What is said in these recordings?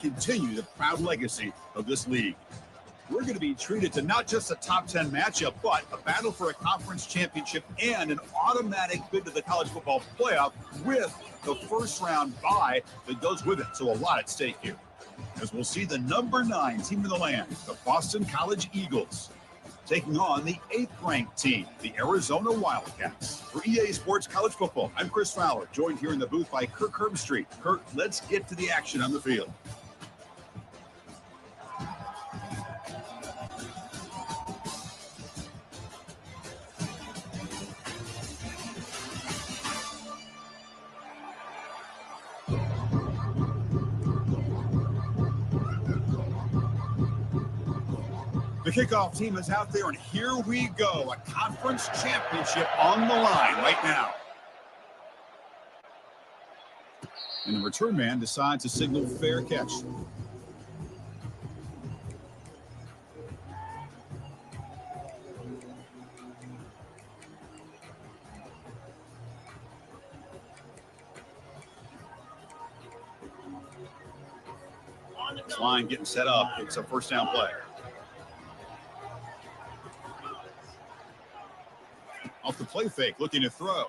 continue the proud legacy of this league. We're going to be treated to not just a top 10 matchup, but a battle for a conference championship and an automatic bid to the college football playoff with the first round bye that goes with it. So a lot at stake here, as we'll see the number 9 team in the land, the Boston College Eagles, taking on the 8th-ranked team, the Arizona Wildcats. For EA Sports College Football, I'm Chris Fowler, joined here in the booth by Kirk Herbstreit. Kirk, let's get to the action on the field. The kickoff team is out there, and here we go. A conference championship on the line right now. And the return man decides to signal fair catch. This line getting set up. It's a first down play. Off the play fake, looking to throw.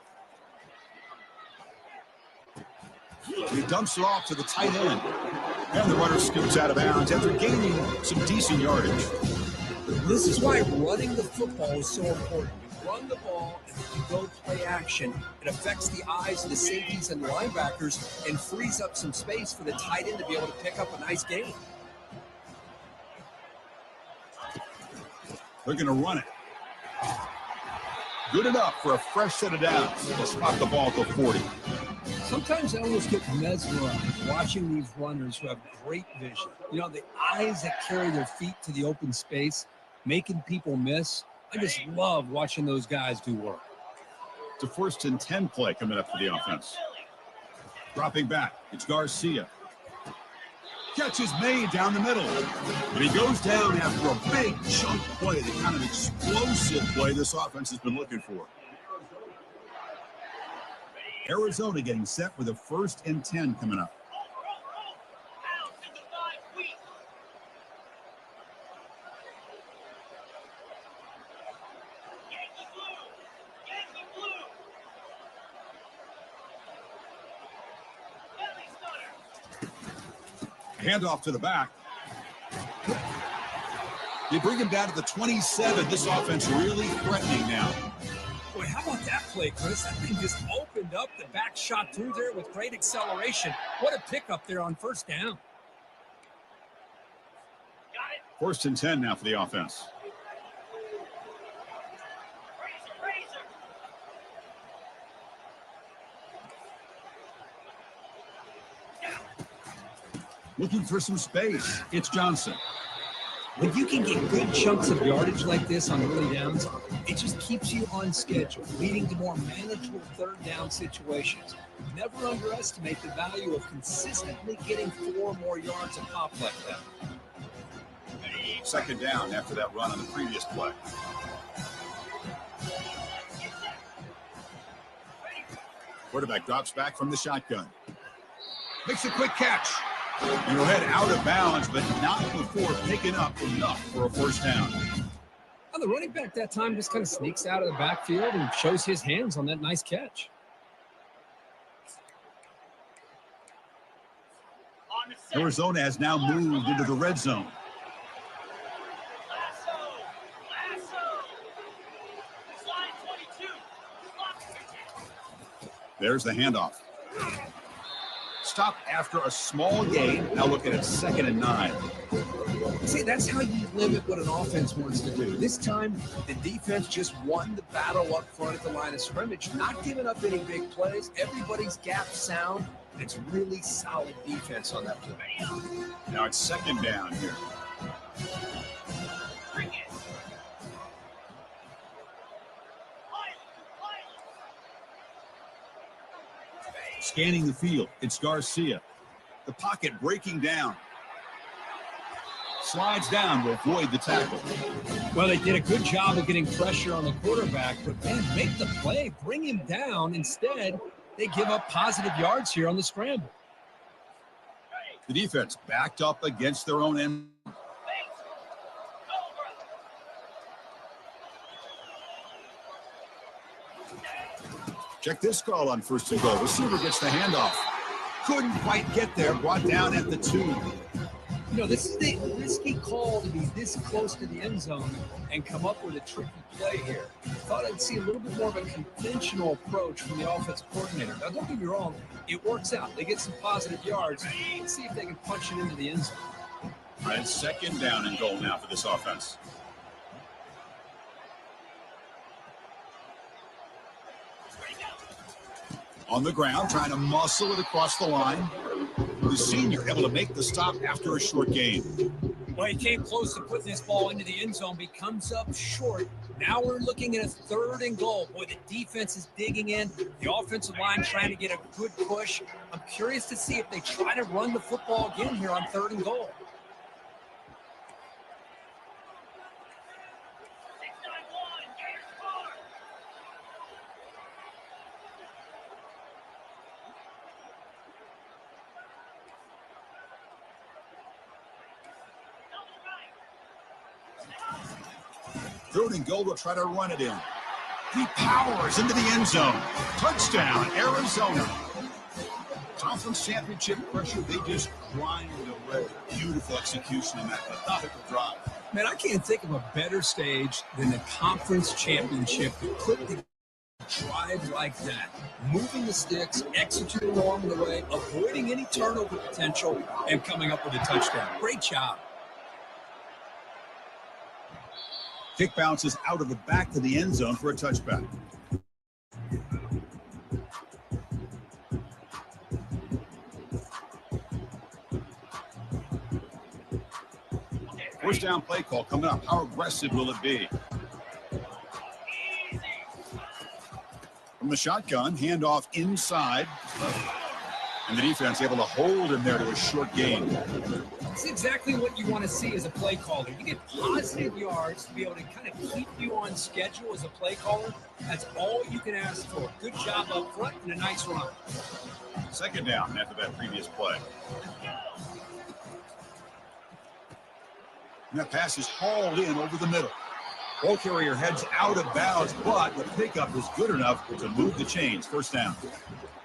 He dumps it off to the tight end. And the runner scoots out of bounds after gaining some decent yardage. This is why running the football is so important. You run the ball and you go play action. It affects the eyes of the safeties and linebackers and frees up some space for the tight end to be able to pick up a nice gain. They're going to run it. Good enough for a fresh set of downs. They'll spot the ball to 40. Sometimes I almost get mesmerized watching these runners who have great vision. You know, the eyes that carry their feet to the open space, making people miss. I just love watching those guys do work. It's a 1st and 10 play coming up for the offense. Dropping back, it's Garcia. Catch is made down the middle. And he goes down after a big chunk play, the kind of explosive play this offense has been looking for. Arizona getting set with a 1st and 10 coming up. Handoff to the back. They bring him down to the 27. This offense really threatening now. Boy, how about that play, Chris? That thing just opened up. The back shot through there with great acceleration. What a pickup there on first down. 1st and 10 now for the offense. Looking for some space. It's Johnson. When you can get good chunks of yardage like this on early downs, it just keeps you on schedule, leading to more manageable 3rd down situations. Never underestimate the value of consistently getting 4 more yards a pop like that. 2nd down after that run on the previous play. Quarterback drops back from the shotgun. Makes a quick catch. And he'll head out of bounds, but not before picking up enough for a 1st down. Well, the running back that time just kind of sneaks out of the backfield and shows his hands on that nice catch. Arizona has now moved into the red zone. There's the handoff. Stop after a small gain. Now looking at 2nd and 9. See, that's how you limit what an offense wants to do. This time, the defense just won the battle up front at the line of scrimmage, not giving up any big plays. Everybody's gap sound. It's really solid defense on that play. Now it's 2nd down here. Scanning the field, it's Garcia. The pocket breaking down. Slides down to avoid the tackle. Well, they did a good job of getting pressure on the quarterback, but man, make the play, bring him down. Instead, they give up positive yards here on the scramble. The defense backed up against their own end. Check this call on 1st and goal. Receiver gets the handoff. Couldn't quite get there. Brought down at the 2. You know, this is a risky call to be this close to the end zone and come up with a tricky play here. Thought I'd see a little bit more of a conventional approach from the offensive coordinator. Now, don't get me wrong, it works out. They get some positive yards. Let's see if they can punch it into the end zone. All right, 2nd down and goal now for this offense. On the ground, trying to muscle it across the line. The senior able to make the stop after a short gain. Well, he came close to putting this ball into the end zone, but comes up short. Now we're looking at a 3rd and goal. Boy, the defense is digging in. The offensive line trying to get a good push. I'm curious to see if they try to run the football again here on 3rd and goal. Third and goal, will try to run it in. He powers into the end zone. Touchdown, Arizona. Conference championship pressure, they just grind away. Beautiful execution in that methodical drive. Man, I can't think of a better stage than the conference championship to put the drive like that. Moving the sticks, executing along the way, avoiding any turnover potential, and coming up with a touchdown. Great job. Kick bounces out of the back to the end zone for a touchback. First down play call coming up. How aggressive will it be? From the shotgun, handoff inside. And the defense able to hold him there to a short gain. That's exactly what you want to see as a play caller. You get positive yards to be able to kind of keep you on schedule as a play caller. That's all you can ask for. Good job up front and a nice run. 2nd down after that previous play. And that pass is hauled in over the middle. Ball carrier heads out of bounds, but the pickup is good enough to move the chains. First down.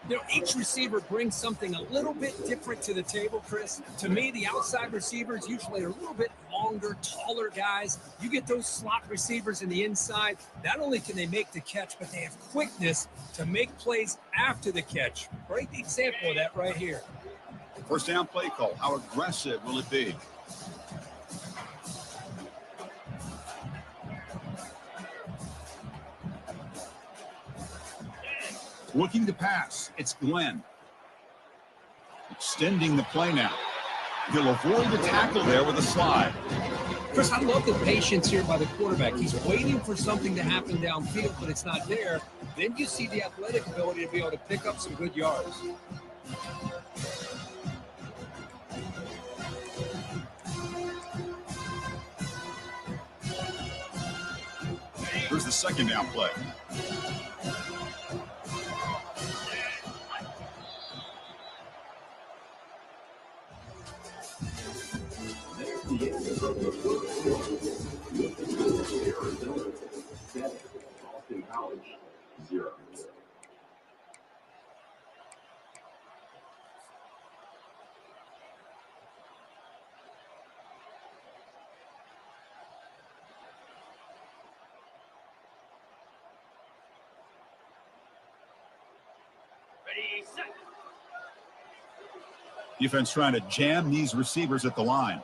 You know, each receiver brings something a little bit different to the table, Chris. To me, the outside receivers usually are a little bit longer, taller guys. You get those slot receivers in the inside, not only can they make the catch, but they have quickness to make plays after the catch. Great example of that right here. First down play call. How aggressive will it be? Looking to pass, it's Glenn. Extending the play now. He'll avoid the tackle there with a slide. Chris, I love the patience here by the quarterback. He's waiting for something to happen downfield, but it's not there. Then you see the athletic ability to be able to pick up some good yards. Here's the 2nd down play. Arizona 7, Boston College 0. Ready, set. Defense trying to jam these receivers at the line.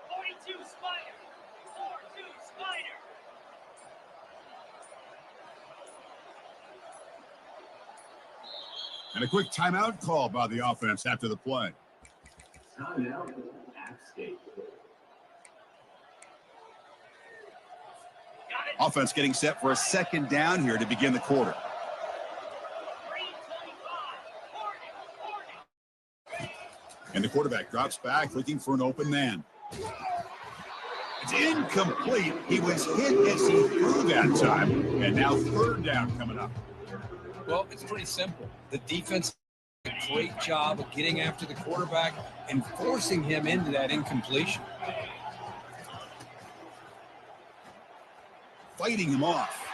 42 Spider. 4-2 Spider. And a quick timeout call by the offense after the play. Timeout, App State. Offense getting set for a 2nd down here to begin the quarter. 325. And the quarterback drops back looking for an open man. It's incomplete. He was hit as he threw that time. And now 3rd down coming up. Well, it's pretty simple. The defense great job of getting after the quarterback and forcing him into that incompletion. Fighting him off.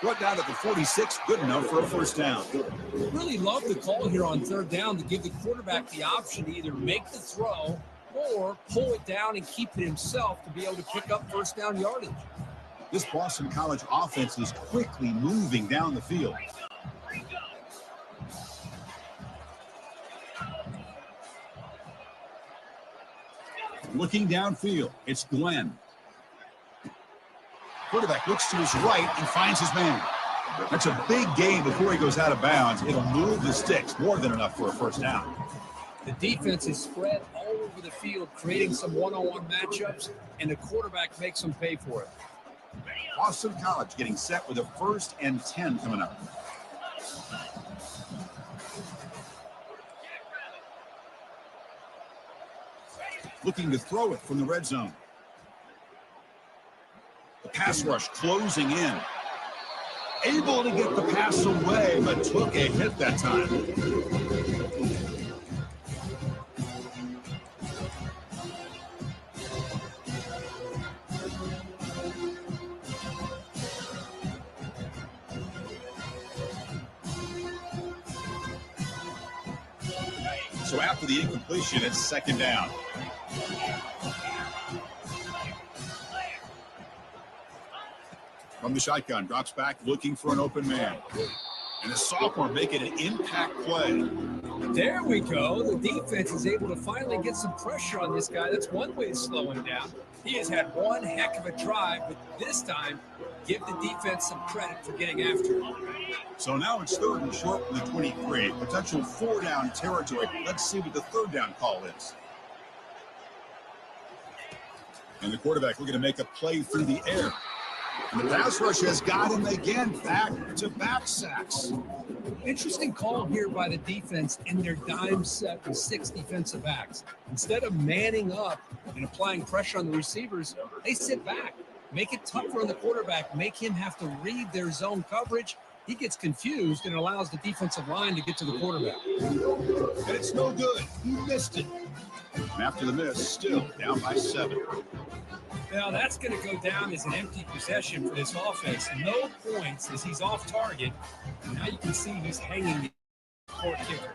Brought down at the 46, good enough for a first down. Really love the call here on third down to give the quarterback the option to either make the throw or pull it down and keep it himself to be able to pick up first down yardage. This Boston College offense is quickly moving down the field. Looking downfield, it's Glenn. Quarterback looks to his right and finds his man. That's a big gain before he goes out of bounds. It'll move the sticks, more than enough for a first down. The defense is spread all over the field, creating some one-on-one matchups, and the quarterback makes them pay for it. Boston College getting set with a 1st and 10 coming up. Looking to throw it from the red zone. The pass rush closing in. Able to get the pass away, but took a hit that time. So after the incompletion, it's second down. From the shotgun, drops back, looking for an open man. And the sophomore making an impact play. There we go. The defense is able to finally get some pressure on this guy. That's one way to slow him down. He has had one heck of a drive, but this time, give the defense some credit for getting after him. So now it's 3rd and short from the 23. Potential 4-down territory. Let's see what the 3rd down call is. And the quarterback looking to make a play through the air. And the pass rush has got him again, back-to-back sacks. Interesting call here by the defense in their dime set with 6 defensive backs. Instead of manning up and applying pressure on the receivers, they sit back, make it tougher on the quarterback, make him have to read their zone coverage. He gets confused and allows the defensive line to get to the quarterback. And it's no good. He missed it. And after the miss, still down by 7. Now, that's going to go down as an empty possession for this offense. No points as he's off target. Now you can see he's hanging the court kicker.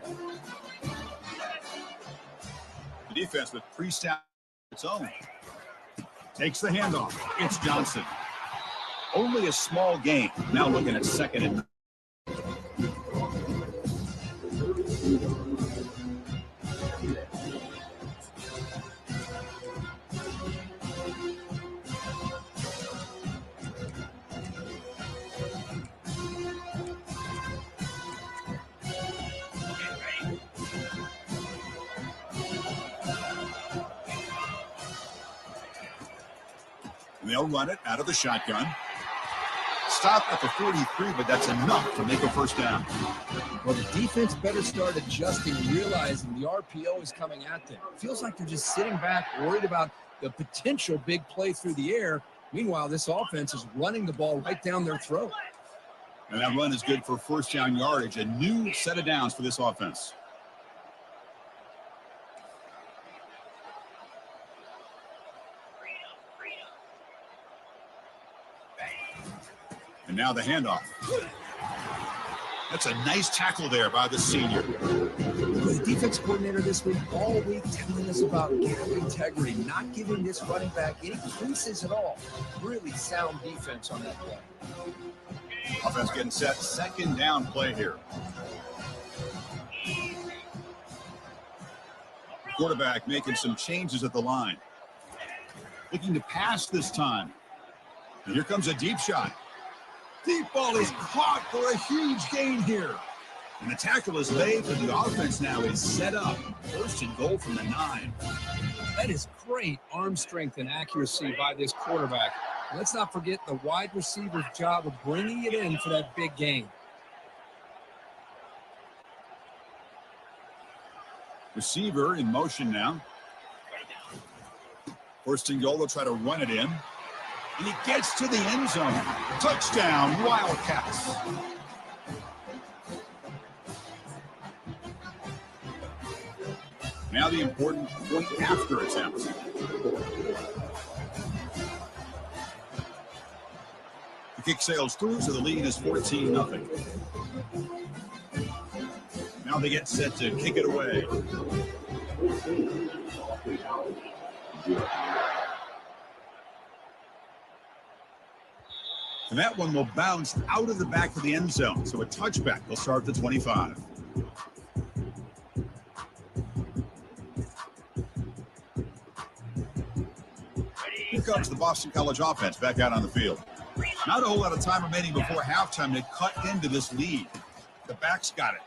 The defense with pre-snap its own. Takes the handoff. It's Johnson. Only a small gain. Now looking at 2nd and 9. They'll run it out of the shotgun. Stop at the 43, but that's enough to make a first down. Well, the defense better start adjusting, realizing the RPO is coming at them. It feels like they're just sitting back, worried about the potential big play through the air. Meanwhile, this offense is running the ball right down their throat. And that run is good for first down yardage. A new set of downs for this offense. And now the handoff. That's a nice tackle there by the senior. The defense coordinator this week, all week, telling us about gap integrity, not giving this running back any creases at all. Really sound defense on that play. Offense getting set. 2nd down play here. Quarterback making some changes at the line. Looking to pass this time. And here comes a deep shot. Deep ball is caught for a huge gain here. And the tackle is made, but the offense now is set up. 1st and goal from the 9. That is great arm strength and accuracy by this quarterback. Let's not forget the wide receiver's job of bringing it in for that big gain. Receiver in motion now. 1st and goal, they'll try to run it in. And he gets to the end zone. Touchdown, Wildcats. Now the important point after attempt. The kick sails through, so the lead is 14-0. Now they get set to kick it away. And that one will bounce out of the back of the end zone. So a touchback will start at the 25. Here comes the Boston College offense back out on the field. Not a whole lot of time remaining before halftime to cut into this lead. The backs got it.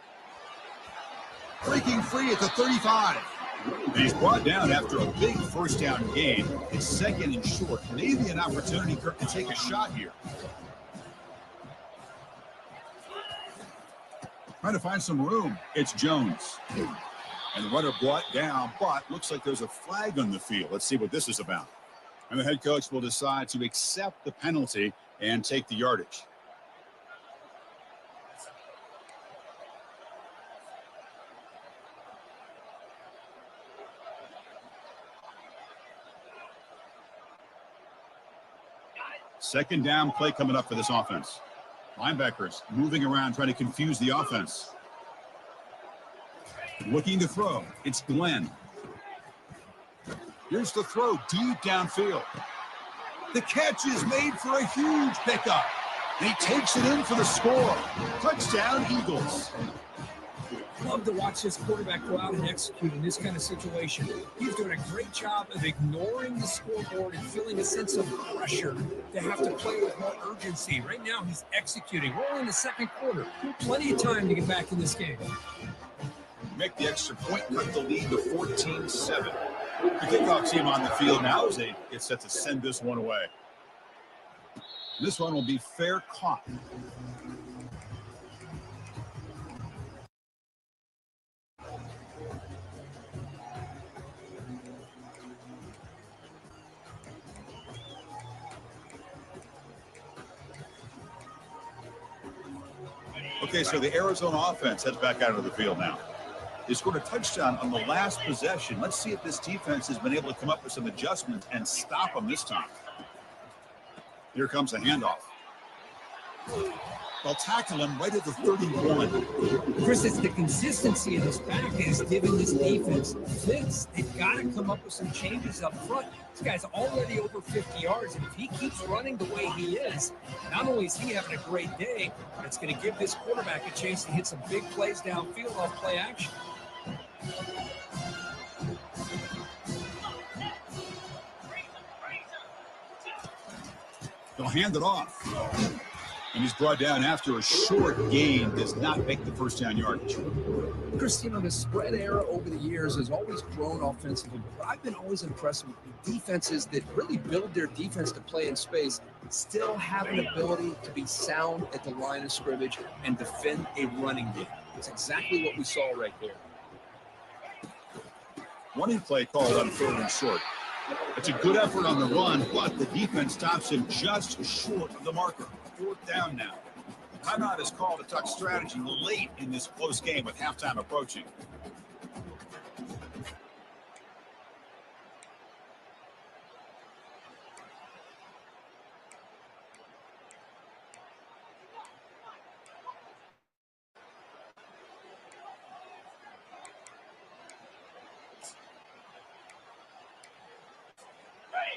Breaking free at the 35. And he's brought down after a big first down gain. It's second and short. Maybe an opportunity to take a shot here. Trying to find some room. It's Jones. And the runner brought down, but looks like there's a flag on the field. Let's see what this is about. And the head coach will decide to accept the penalty and take the yardage. Second down play coming up for this offense. Linebackers moving around, trying to confuse the offense. Looking to throw. It's Glenn. Here's the throw deep downfield. The catch is made for a huge pickup. And he takes it in for the score. Touchdown, Eagles. Love to watch this quarterback go out and execute in this kind of situation. He's doing a great job of ignoring the scoreboard and feeling a sense of pressure to have to play with more urgency. Right now, he's executing. We're only in the second quarter. Plenty of time to get back in this game. Make the extra point, cut the lead to 14-7. The kickoff team on the field now as they get set to send this one away. This one will be fair caught. Okay, so the Arizona offense heads back out of the field now. They scored a touchdown on the last possession. Let's see if this defense has been able to come up with some adjustments and stop them this time. Here comes the handoff. They'll tackle him right at the 31. Chris, it's the consistency of this back that is giving this defense fits. They've got to come up with some changes up front. This guy's already over 50 yards, and if he keeps running the way he is, not only is he having a great day, but it's going to give this quarterback a chance to hit some big plays downfield off play action. They'll hand it off. And he's brought down after a short gain, does not make the first down yardage. Chris, you know, the spread era over the years has always grown offensively, but I've been always impressed with the defenses that really build their defense to play in space, still have an ability to be sound at the line of scrimmage and defend a running game. It's exactly what we saw right there. Running play called on third and short. It's a good effort on the run, but the defense stops him just short of the marker. Fourth down now. The timeout is called to talk strategy late in this close game with halftime approaching.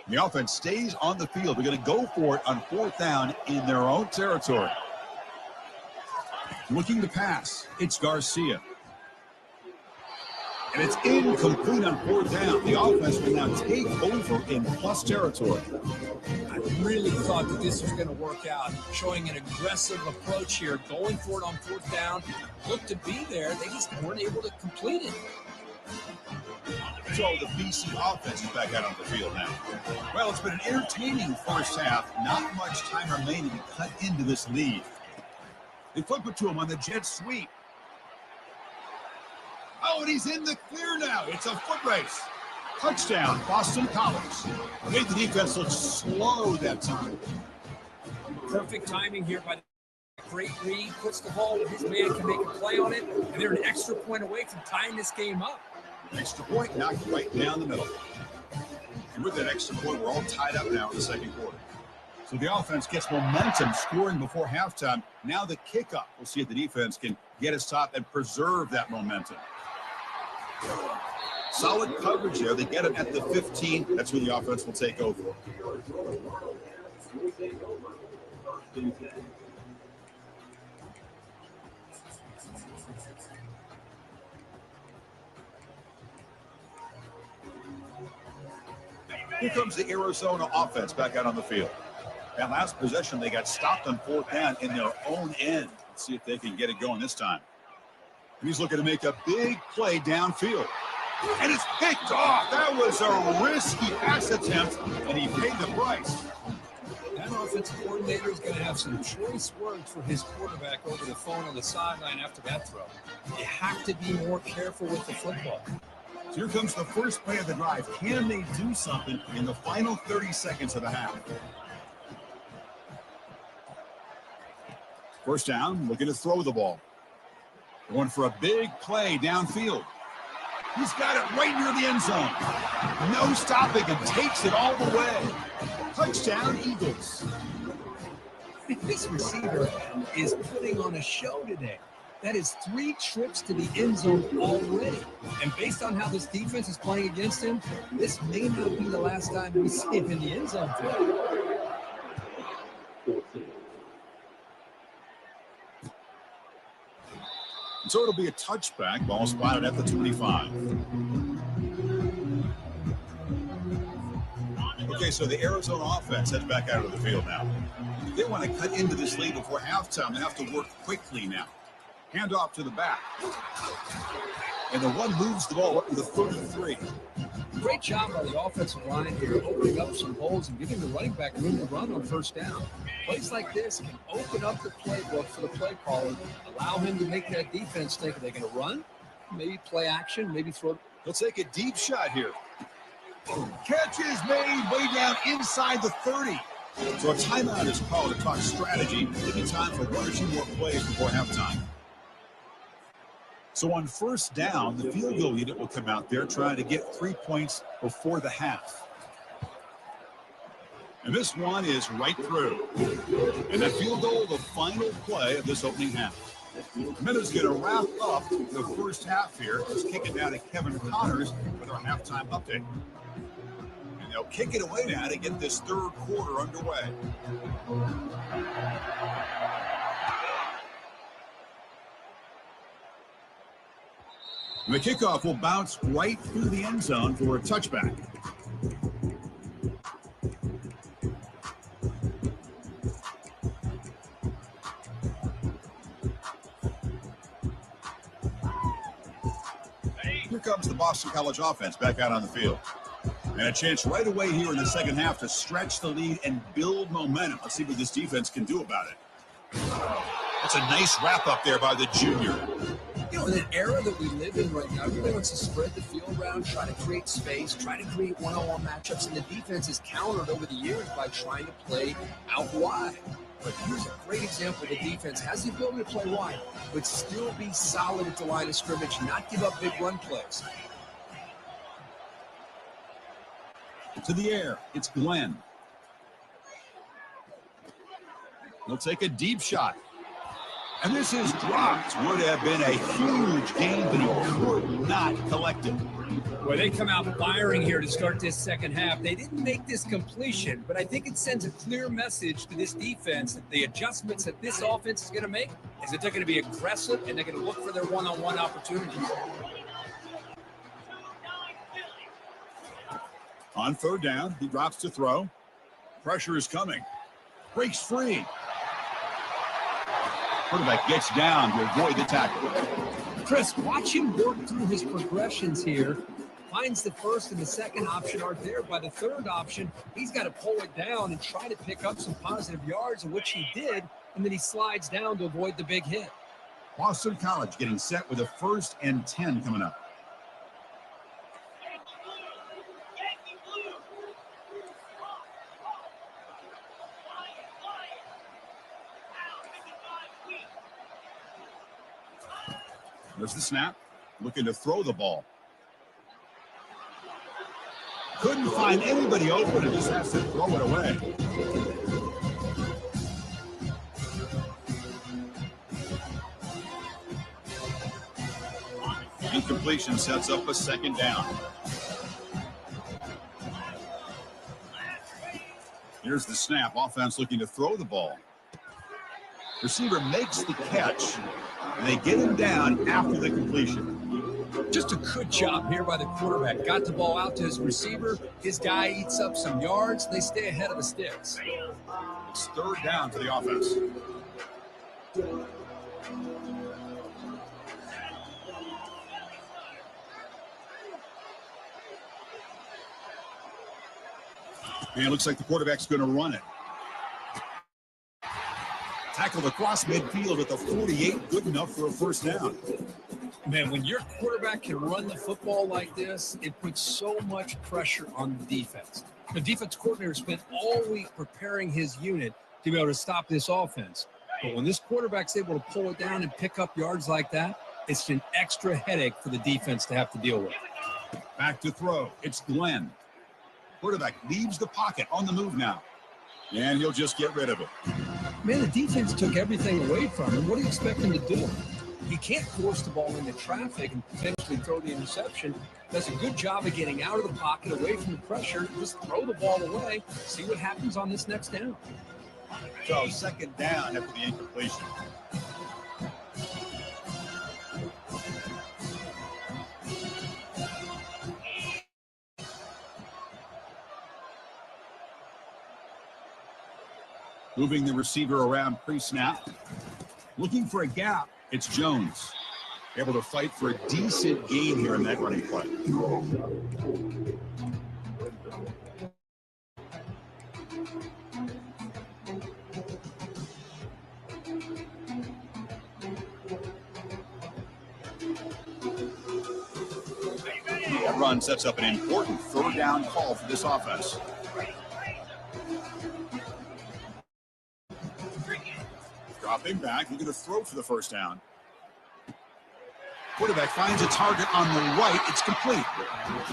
The offense stays on the field. They're going to go for it on fourth down in their own territory. Looking to pass. It's Garcia. And it's incomplete on fourth down. The offense will now take over in plus territory. I really thought that this was going to work out, showing an aggressive approach here, going for it on fourth down. Looked to be there. They just weren't able to complete it. So the BC offense is back out on the field now. Well, it's been an entertaining first half. Not much time remaining to cut into this lead. They flip it to him on the jet sweep. Oh, and he's in the clear now. It's a foot race. Touchdown, Boston College. Made the defense look slow that time. Perfect timing here by the great read. Puts the ball where his man can make a play on it, and they're an extra point away from tying this game up. Extra point knocked right down the middle. And with that extra point, we're all tied up now in the second quarter. So the offense gets momentum scoring before halftime. Now the kickoff. We'll see if the defense can get a stop and preserve that momentum. Solid coverage there. They get it at the 15. That's where the offense will take over. Here comes the Arizona offense back out on the field. That last possession, they got stopped on fourth down in their own end. Let's see if they can get it going this time. He's looking to make a big play downfield. And it's picked off. That was a risky pass attempt, and he paid the price. That offensive coordinator is going to have some choice words for his quarterback over the phone on the sideline after that throw. You have to be more careful with the football. So here comes the first play of the drive. Can they do something in the final 30 seconds of the half? First down, looking to throw the ball. Going for a big play downfield. He's got it right near the end zone. No stopping and takes it all the way. Touchdown, Eagles. This receiver is putting on a show today. That is 3 trips to the end zone already. And based on how this defense is playing against him, this may not be the last time we see him in the end zone today. So it'll be a touchback. Ball spotted at the 25. Okay, so the Arizona offense heads back out of the field now. They want to cut into this lead before halftime. They have to work quickly now. Hand off to the back. And the one moves the ball up to the 33. Great job by the offensive line here, opening up some holes and giving the running back room to run on first down. Plays like this can open up the playbook for the play caller, allow him to make that defense think, are they going to run? Maybe play action, maybe throw. He'll take a deep shot here. Catch is made way down inside the 30. So a timeout is called to talk strategy. Maybe time for 1 or 2 more plays before halftime. So on first down, the field goal unit will come out there trying to get 3 points before the half. And this one is right through. And that field goal, the final play of this opening half. Minutes going to wrap up the first half here. Let's kick it down to Kevin Connors with our halftime update. And they'll kick it away now to get this third quarter underway. The kickoff will bounce right through the end zone for a touchback. Here comes the Boston College offense back out on the field. And a chance right away here in the second half to stretch the lead and build momentum. Let's see what this defense can do about it. That's a nice wrap up there by the junior. You know, in an era that we live in right now, everybody wants to spread the field around, try to create space, try to create one-on-one matchups, and the defense is countered over the years by trying to play out wide. But here's a great example. The defense has the ability to play wide, but still be solid at the line of scrimmage, not give up big run plays. To the air, it's Glenn. He'll take a deep shot. And this is dropped. Would have been a huge gain, but he could not collect it. Well, they come out firing here to start this second half. They didn't make this completion, but I think it sends a clear message to this defense that the adjustments that this offense is going to make is that they're going to be aggressive and they're going to look for their one-on-one opportunities. On third down, he drops to throw. Pressure is coming. Breaks free. Quarterback gets down to avoid the tackle. Chris, watch him work through his progressions here. Finds the first and the second option aren't there. By the third option, he's got to pull it down and try to pick up some positive yards, which he did, and then he slides down to avoid the big hit. Boston College getting set with a 1st and 10 coming up. There's the snap. Looking to throw the ball. Couldn't find anybody open and just has to throw it away. Incompletion sets up a second down. Here's the snap. Offense looking to throw the ball. Receiver makes the catch, and they get him down after the completion. Just a good job here by the quarterback. Got the ball out to his receiver. His guy eats up some yards. They stay ahead of the sticks. It's third down for the offense. And it looks like the quarterback's going to run it. Tackled across midfield at the 48, good enough for a first down. Man, when your quarterback can run the football like this, it puts so much pressure on the defense. The defense coordinator spent all week preparing his unit to be able to stop this offense. But when this quarterback's able to pull it down and pick up yards like that, it's an extra headache for the defense to have to deal with. Back to throw. It's Glenn. Quarterback leaves the pocket on the move now. And he'll just get rid of it. Man, the defense took everything away from him. What do you expect him to do? He can't force the ball into traffic and potentially throw the interception. Does a good job of getting out of the pocket, away from the pressure. Just throw the ball away. See what happens on this next down. So second down after the incompletion. Moving the receiver around pre-snap. Looking for a gap. It's Jones. Able to fight for a decent gain here in that running play. That run sets up an important third down call for this offense. Dropping back, looking to throw for the first down. Quarterback finds a target on the right. It's complete.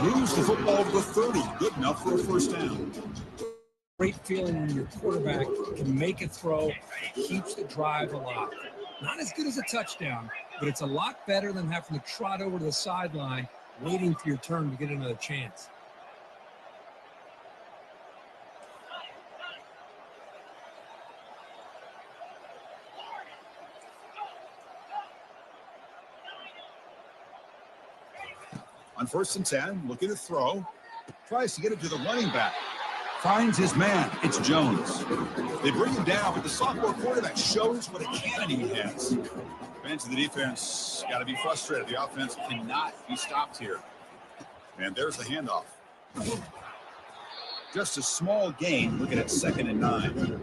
Moves the football to the 30. Good enough for a first down. Great feeling when your quarterback can make a throw, keeps the drive alive. Not as good as a touchdown, but it's a lot better than having to trot over to the sideline, waiting for your turn to get another chance. On 1st and 10, looking to throw. Tries to get it to the running back. Finds his man. It's Jones. They bring him down, but the sophomore quarterback shows what a cannon he has. Fans of the defense got to be frustrated. The offense cannot be stopped here. And there's the handoff. Just a small gain. Looking at 2nd and 9.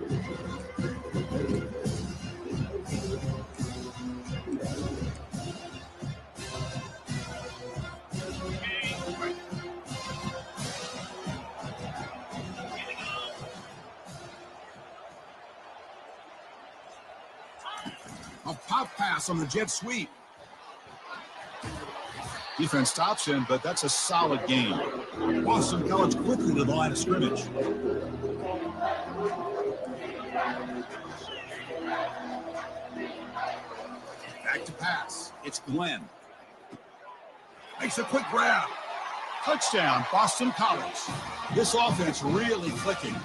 A pop pass on the jet sweep. Defense stops him, but that's a solid gain. Boston College quickly to the line of scrimmage. Back to pass. It's Glenn. Makes a quick grab. Touchdown, Boston College. This offense really clicking.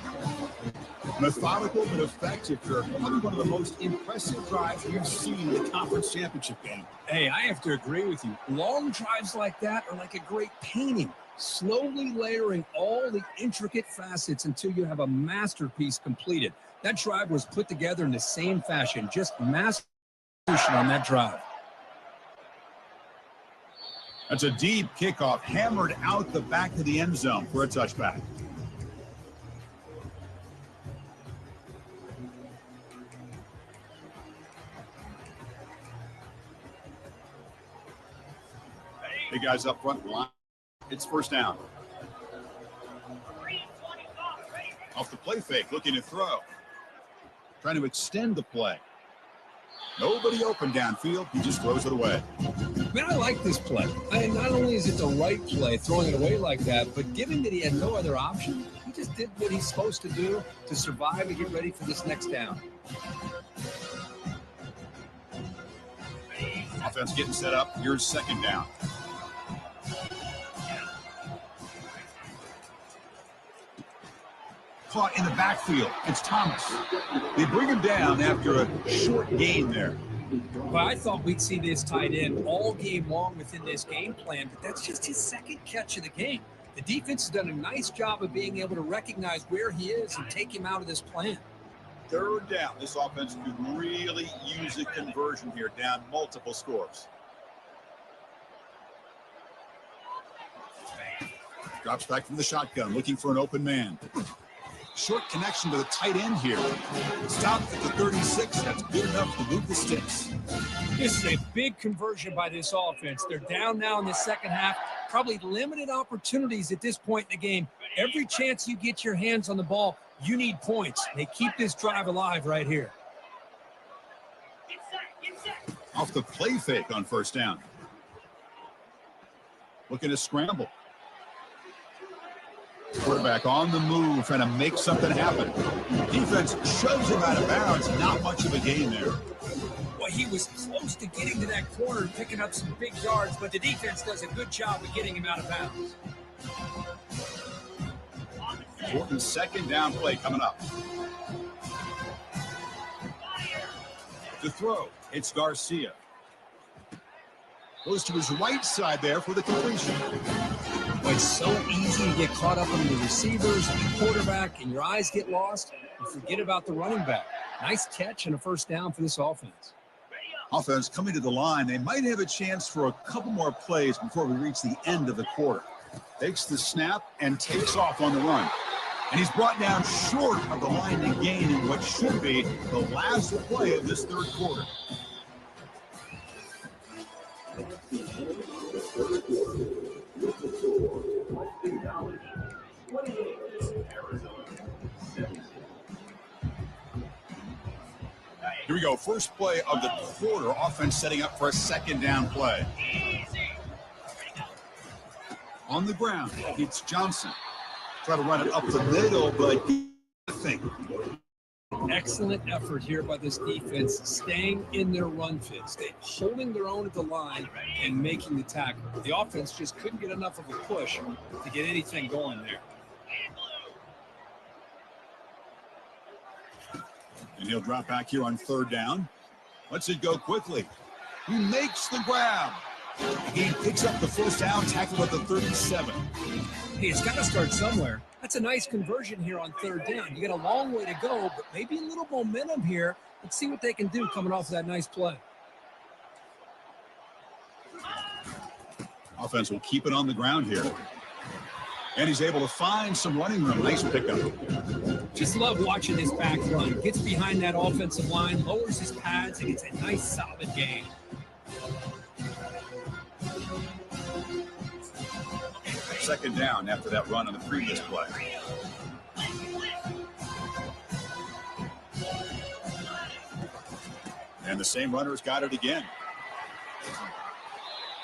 Methodical but effective here. Probably one of the most impressive drives we've seen in the conference championship game. Hey, I have to agree with you. Long drives like that are like a great painting, slowly layering all the intricate facets until you have a masterpiece completed. That drive was put together in the same fashion, just masterpiece on that drive. That's a deep kickoff, hammered out the back of the end zone for a touchback. Hey guys up front line. It's first down. Off the play fake, looking to throw. Trying to extend the play. Nobody open downfield. He just throws it away. Man, I like this play. Not only is it the right play, throwing it away like that, but given that he had no other option, he just did what he's supposed to do to survive and get ready for this next down. Offense getting set up. Here's second down. Caught in the backfield. It's Thomas. They bring him down after a short gain there. Well, I thought we'd see this tight end all game long within this game plan, but that's just his second catch of the game. The defense has done a nice job of being able to recognize where he is and take him out of this plan. Third down. This offense could really use a conversion here, down multiple scores. Drops back from the shotgun, looking for an open man. Short connection to the tight end here. Stopped at the 36. That's good enough to move the sticks. This is a big conversion by this offense. They're down now in the second half. Probably limited opportunities at this point in the game. Every chance you get your hands on the ball, you need points. They keep this drive alive right here. Off the play fake on first down. Looking to scramble. Quarterback on the move, trying to make something happen. Defense shoves him out of bounds. Not much of a gain there. Well, he was close to getting to that corner and picking up some big yards, but the defense does a good job of getting him out of bounds. Important second down play coming up. The throw, it's Garcia. Goes to his right side there for the completion. Well, it's so easy to get caught up on the receivers and the quarterback, and your eyes get lost. You forget about the running back. Nice catch and a first down for this offense. Offense coming to the line. They might have a chance for a couple more plays before we reach the end of the quarter. Takes the snap and takes off on the run. And he's brought down short of the line to gain in what should be the last play of this third quarter. Here we go. First play of the quarter. Offense setting up for a second down play. On the ground, it's Johnson. Try to run it up the middle, but nothing. Excellent effort here by this defense, staying in their run fit, holding their own at the line and making the tackle. The offense just couldn't get enough of a push to get anything going there. And he'll drop back here on third down. Lets it go quickly. He makes the grab. He picks up the first down, tackle at the 37. Hey, it's got to start somewhere. That's a nice conversion here on third down. You got a long way to go, but maybe a little momentum here. Let's see what they can do coming off of that nice play. Offense will keep it on the ground here. And he's able to find some running room. Nice pickup. Just love watching this back run. Gets behind that offensive line, lowers his pads, and gets a nice solid gain. Second down after that run on the previous play. And the same runner's got it again.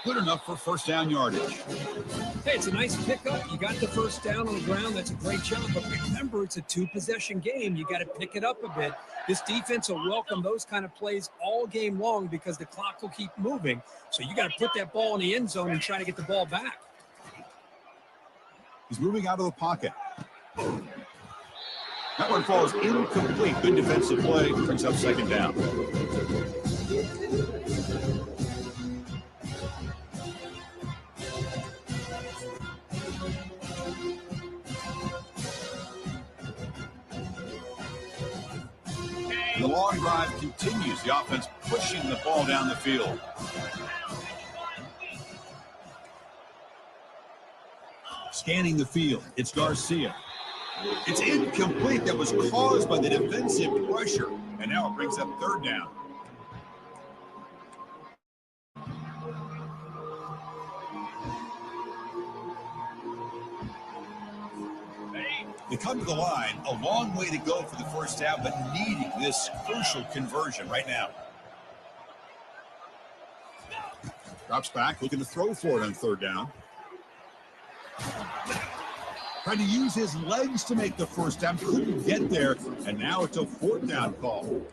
Good enough for first down yardage. Hey, it's a nice pickup. You got the first down on the ground. That's a great job. But remember, it's a two-possession game. You got to pick it up a bit. This defense will welcome those kind of plays all game long because the clock will keep moving. So you got to put that ball in the end zone and try to get the ball back. He's moving out of the pocket. That one falls incomplete. Good defensive play. Brings up second down. The long drive continues. The offense pushing the ball down the field. Scanning the field. It's Garcia. It's incomplete. That was caused by the defensive pressure. And now it brings up third down. They come to the line, a long way to go for the first down, but needing this crucial conversion right now. Drops back, looking to throw for it on third down. Trying to use his legs to make the first down. Couldn't get there, and now it's a fourth down call.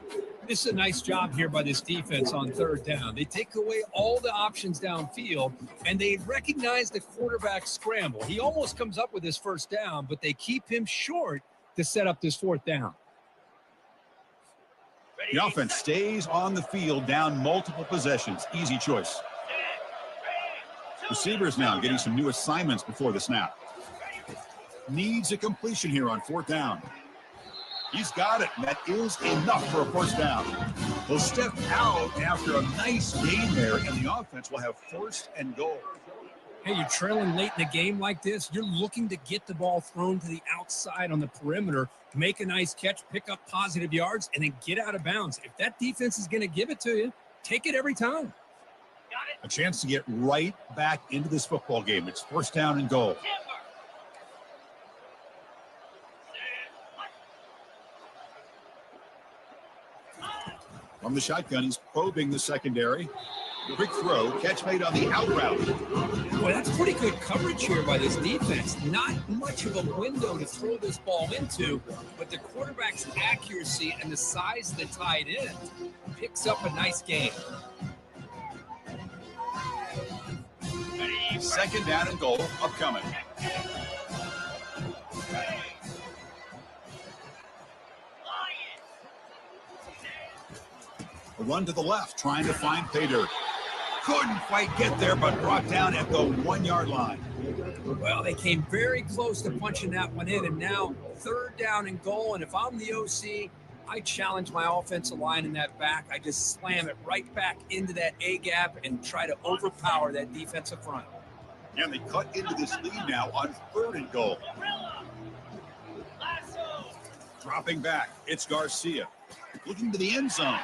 This is a nice job here by this defense on third down. They take away all the options downfield, and they recognize the quarterback scramble. He almost comes up with his first down, but they keep him short to set up this fourth down. The offense stays on the field, down multiple possessions. Easy choice. Receivers now getting some new assignments before the snap. Needs a completion here on fourth down. He's got it. That is enough for a first down. He'll step out after a nice gain there, and the offense will have first and goal. Hey, you're trailing late in the game like this. You're looking to get the ball thrown to the outside on the perimeter, make a nice catch, pick up positive yards, and then get out of bounds. If that defense is going to give it to you, take it every time. A chance to get right back into this football game. It's first down and goal. From the shotgun, he's probing the secondary. Quick throw, catch made on the out route. Boy, that's pretty good coverage here by this defense. Not much of a window to throw this ball into, but the quarterback's accuracy and the size of the tight end picks up a nice gain. Second down and goal upcoming. A run to the left, trying to find pay dirt. Couldn't quite get there, but brought down at the 1 yard line. Well, they came very close to punching that one in, and now third down and goal. And if I'm the OC, I challenge my offensive line in that back. I just slam it right back into that A gap and try to overpower that defensive front. And they cut into this lead now on third and goal. Dropping back, it's Garcia. Looking to the end zone.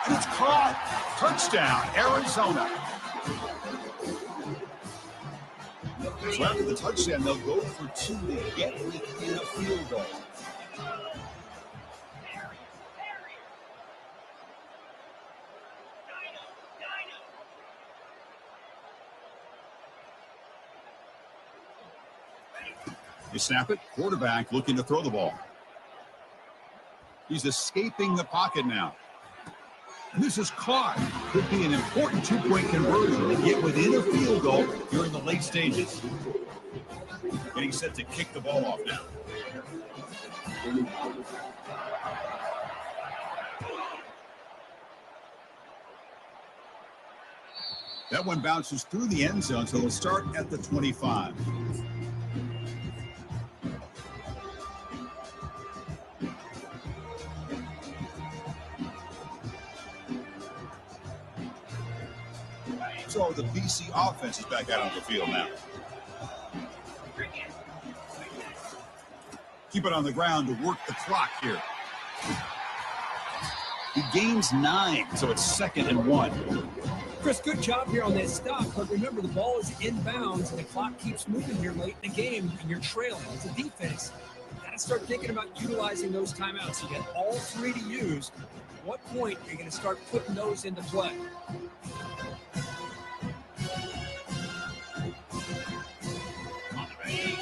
And it's caught. Touchdown, Arizona. So after the touchdown, they'll go for two to get within a field goal. They snap it. Quarterback looking to throw the ball. He's escaping the pocket now. And this is caught. Could be an important two-point conversion to get within a field goal during the late stages. Getting set to kick the ball off now. That one bounces through the end zone, so they'll start at the 25. So the BC offense is back out on the field now. Keep it on the ground to work the clock here. He gains 9, so it's 2nd and 1. Chris, good job here on that stop, but remember the ball is inbounds and the clock keeps moving here late in the game and you're trailing. As a defense, you got to start thinking about utilizing those timeouts. You got all 3 to use. At what point are you going to start putting those into play?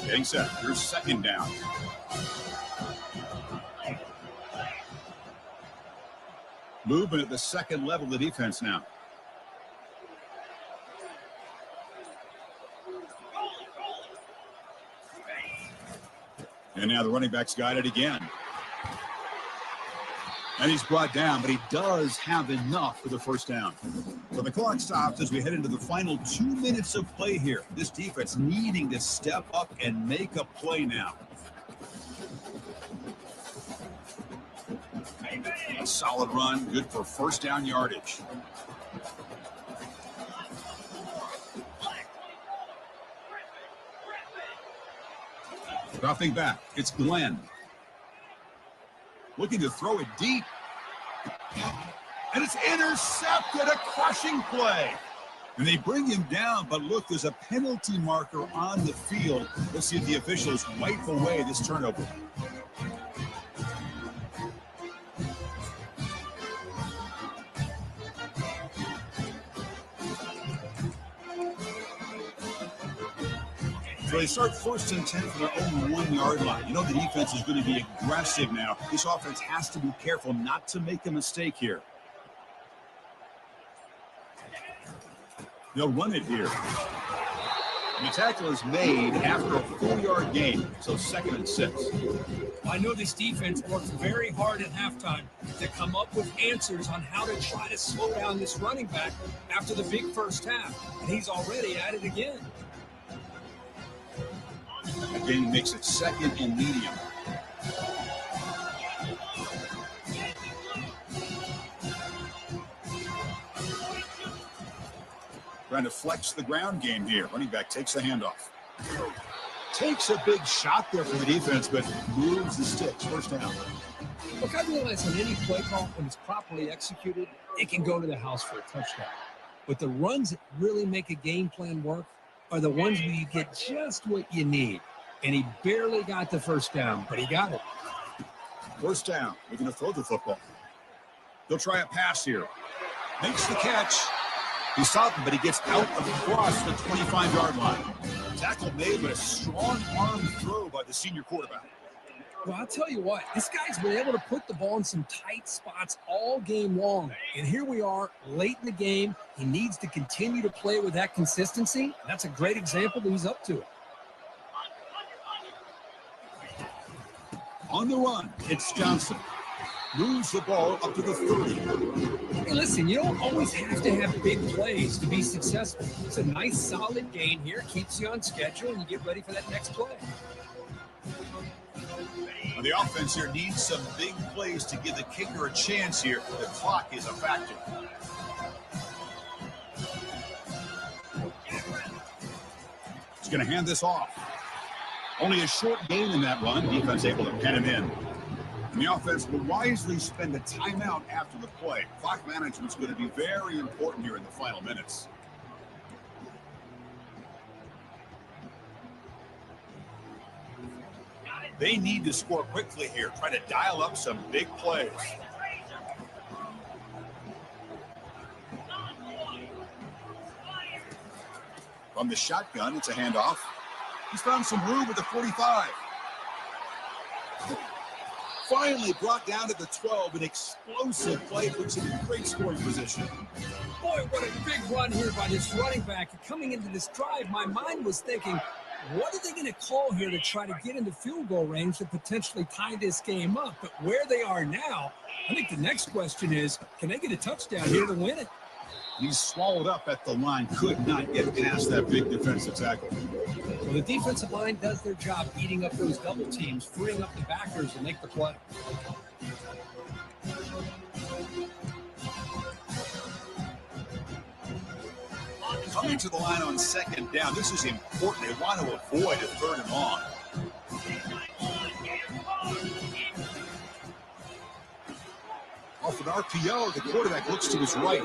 Getting set. Here's 2nd down. Movement at the second level of the defense now. And now the running back's got it again. And he's brought down, but he does have enough for the first down. So the clock stops as we head into the final 2 minutes of play here. This defense needing to step up and make a play now. A solid run, good for first down yardage. Dropping back, it's Glenn. Looking to throw it deep. And it's intercepted, a crushing play. And they bring him down, but look, there's a penalty marker on the field. Let's see if the officials wipe away this turnover. So they start 1st and 10 from their own 1-yard line. You know the defense is going to be aggressive now. This offense has to be careful not to make a mistake here. They'll run it here. The tackle is made after a 4-yard gain, so 2nd and 6. I know this defense worked very hard at halftime to come up with answers on how to try to slow down this running back after the big first half, and he's already at it again. Again, he makes it 2nd and medium. Trying to flex the ground game here. Running back takes the handoff. Takes a big shot there for the defense, but moves the sticks. 1st down. Look, I realize on any play call, when it's properly executed, it can go to the house for a touchdown. But the runs that really make a game plan work are the ones where you get just what you need. And he barely got the 1st down, but he got it. 1st down. They're going to throw the football. They'll try a pass here. Makes the catch. He's stopped him, but he gets out across the 25-yard line. Tackle made, but a strong arm throw by the senior quarterback. Well, I'll tell you what, this guy's been able to put the ball in some tight spots all game long. And here we are, late in the game. He needs to continue to play with that consistency. That's a great example that he's up to it. On the run, it's Johnson. Moves the ball up to the 30. Hey, listen, you don't always have to have big plays to be successful. It's a nice, solid gain here. Keeps you on schedule, and you get ready for that next play. The offense here needs some big plays to give the kicker a chance here. The clock is a factor. He's going to hand this off. Only a short gain in that run. Defense able to pen him in. And the offense will wisely spend a timeout after the play. Clock management is going to be very important here in the final minutes. They need to score quickly here. Try to dial up some big plays. From the shotgun, it's a handoff. He's found some room at the 45. Finally brought down to the 12. An explosive play puts him in great scoring position. Boy, what a big run here by this running back. Coming into this drive, my mind was thinking, what are they going to call here to try to get into field goal range to potentially tie this game up? But where they are now, I think the next question is, can they get a touchdown here to win it? He's swallowed up at the line. Could not get past that big defensive tackle. Well, the defensive line does their job eating up those double teams, freeing up the backers to make the play. Coming to the line on 2nd down. This is important. They want to avoid a 3rd and long. Off an RPO, the quarterback looks to his right.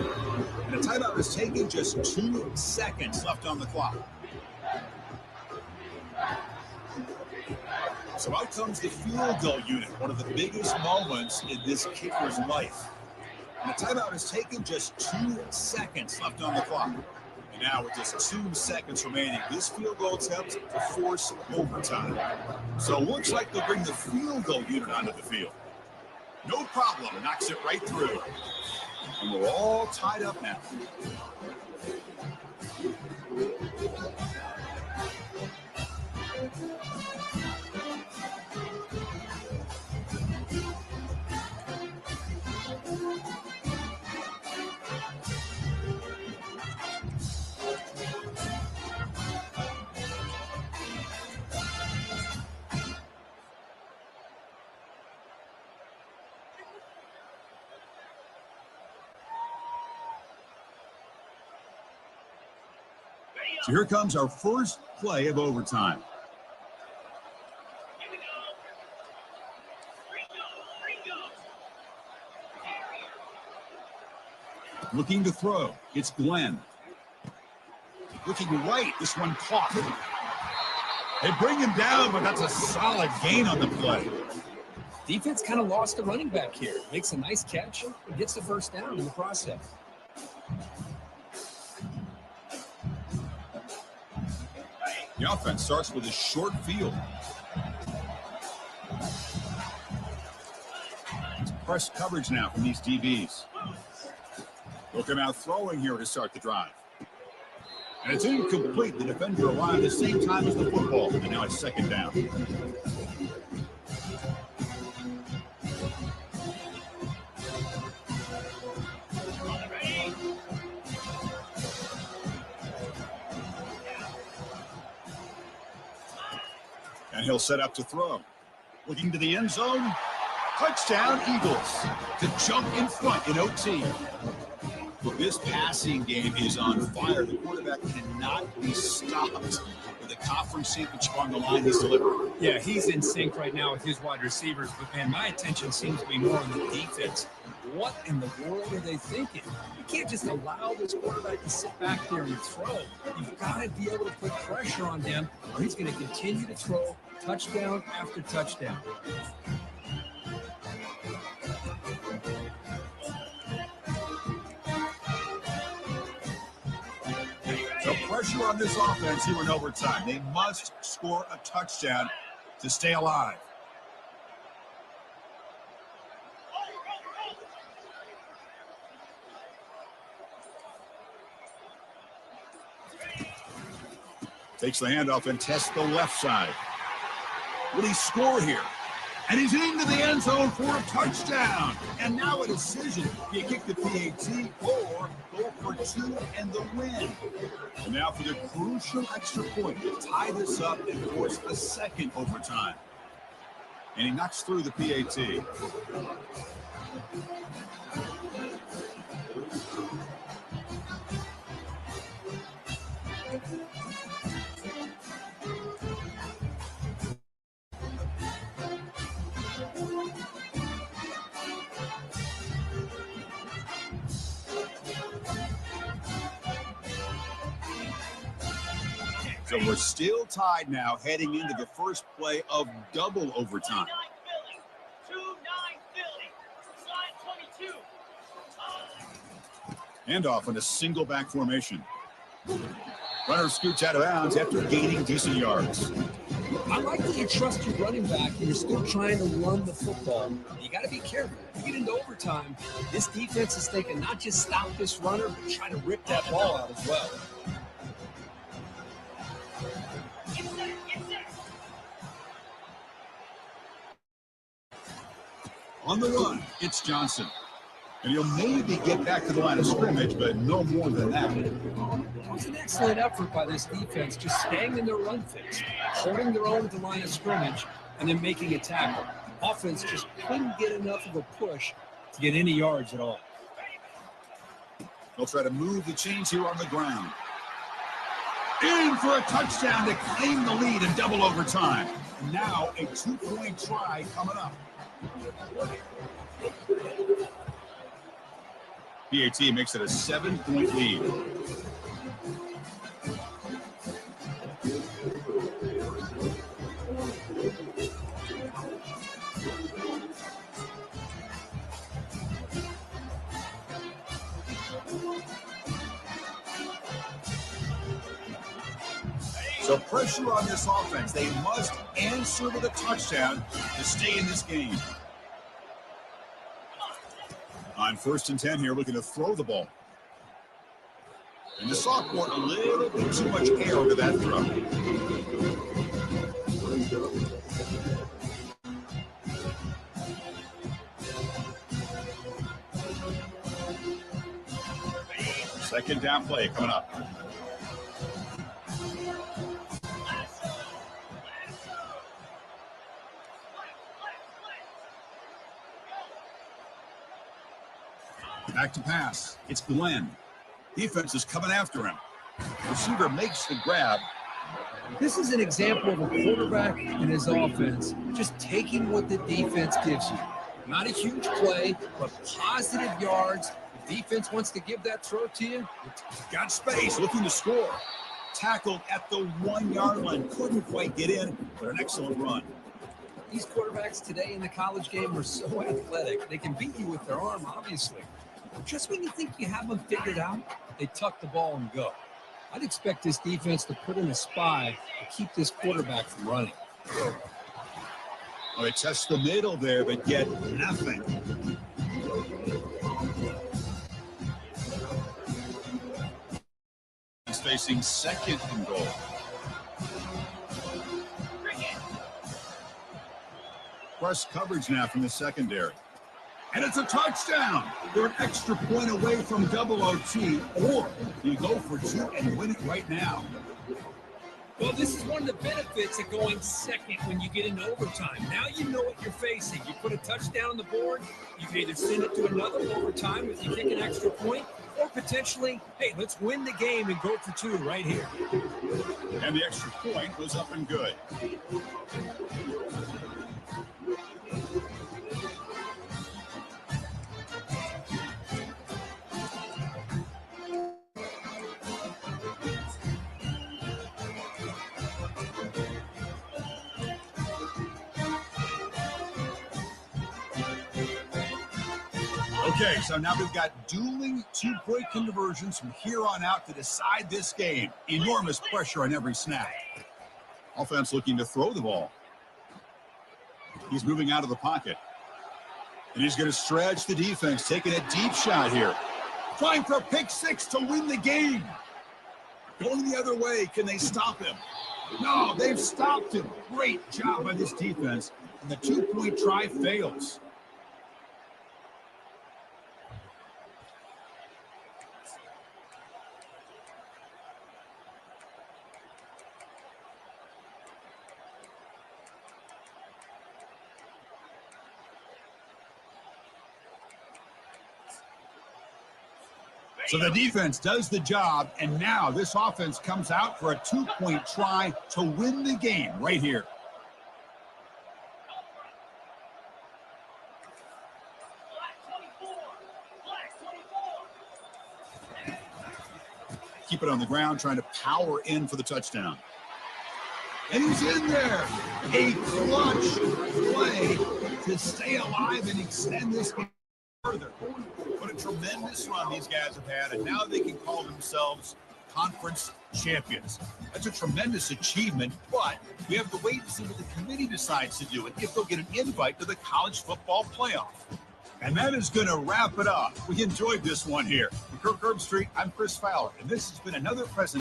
And a timeout is taken. Just 2 seconds left on the clock. So out comes the field goal unit, one of the biggest moments in this kicker's life. And the timeout is taken. Just 2 seconds left on the clock. And now with just 2 seconds remaining, this field goal attempt to force overtime. So it looks like they'll bring the field goal unit onto the field. No problem, knocks it right through. And we're all tied up now. So here comes our first play of overtime. Here we go. Looking to throw. It's Glenn. Looking right. This one caught. They bring him down, but that's a solid gain on the play. Defense kind of lost the running back here. Makes a nice catch and gets the 1st down in the process. The offense starts with a short field. It's press coverage now from these DBs. They'll come out throwing here to start the drive. And it's incomplete. The defender arrived at the same time as the football. And now it's second down. And he'll set up to throw. Looking to the end zone. Touchdown, Eagles. To jump in front in OT. Well, this passing game is on fire. The quarterback cannot be stopped. With the conference championship on the line, he's delivering. Yeah, he's in sync right now with his wide receivers. But, man, my attention seems to be more on the defense. What in the world are they thinking? You can't just allow this quarterback to sit back there and throw. You've got to be able to put pressure on him, or he's going to continue to throw touchdown after touchdown. So pressure on this offense here in overtime. They must score a touchdown to stay alive. Takes the handoff and tests the left side. Will he score here? And he's into the end zone for a touchdown. And now a decision. Do you kick the PAT or go for two and the win? And now for the crucial extra point to tie this up and force a second overtime. And he knocks through the PAT. So we're still tied now, heading into the first play of double overtime. 2-9 Philly. Slide 22. Handoff in a single back formation. Runner scoots out of bounds after gaining decent yards. I like that you trust your running back and you're still trying to run the football. You got to be careful. You get into overtime, this defense is thinking not just stop this runner, but try to rip that ball out as well. On the run, it's Johnson. And he'll maybe get back to the line of scrimmage, but no more than that. It was an excellent effort by this defense, just staying in their run fix, holding their own at the line of scrimmage, and then making a tackle. Offense just couldn't get enough of a push to get any yards at all. They'll try to move the chains here on the ground. In for a touchdown to claim the lead in double overtime. Now a 2-point try coming up. PAT makes it a 7-point lead. So pressure on this offense. They must answer with a touchdown to stay in this game. On 1st and 10 here, looking to throw the ball. And the sophomore, a little bit too much air into that throw. Second down play coming up. Back to pass. It's Glenn. Defense is coming after him. Receiver makes the grab. This is an example of a quarterback and his offense just taking what the defense gives you. Not a huge play, but positive yards. The defense wants to give that throw to you. Got space, looking to score. Tackled at the 1-yard line. Couldn't quite get in, but an excellent run. These quarterbacks today in the college game are so athletic. They can beat you with their arm, obviously. Just when you think you have them figured out, they tuck the ball and go. I'd expect this defense to put in a spy to keep this quarterback from running. Oh, they test the middle there, but get nothing. He's facing second and goal. Press coverage now from the secondary. And it's a touchdown. They're an extra point away from double OT, or you go for two and win it right now. Well, this is one of the benefits of going second when you get into overtime. Now you know what you're facing. You put a touchdown on the board, you can either send it to another overtime if you kick an extra point, or potentially, hey, let's win the game and go for two right here. And the extra point goes up and good. Okay, so now we've got dueling two-point conversions from here on out to decide this game. Enormous pressure on every snap. Offense looking to throw the ball. He's moving out of the pocket. And he's going to stretch the defense, taking a deep shot here. Trying for a pick six to win the game. Going the other way, can they stop him? No, they've stopped him. Great job by this defense. And the two-point try fails. So the defense does the job, and now this offense comes out for a two-point try to win the game right here. Keep it on the ground, trying to power in for the touchdown. And he's in there. A clutch play to stay alive and extend this game further. What a tremendous run these guys have had, and now they can call themselves conference champions. That's a tremendous achievement, but we have to wait and see what the committee decides to do and if they'll get an invite to the college football playoff. And that is going to wrap it up. We enjoyed this one here. From Kirk Herbstreit, I'm Chris Fowler, and this has been another presentation.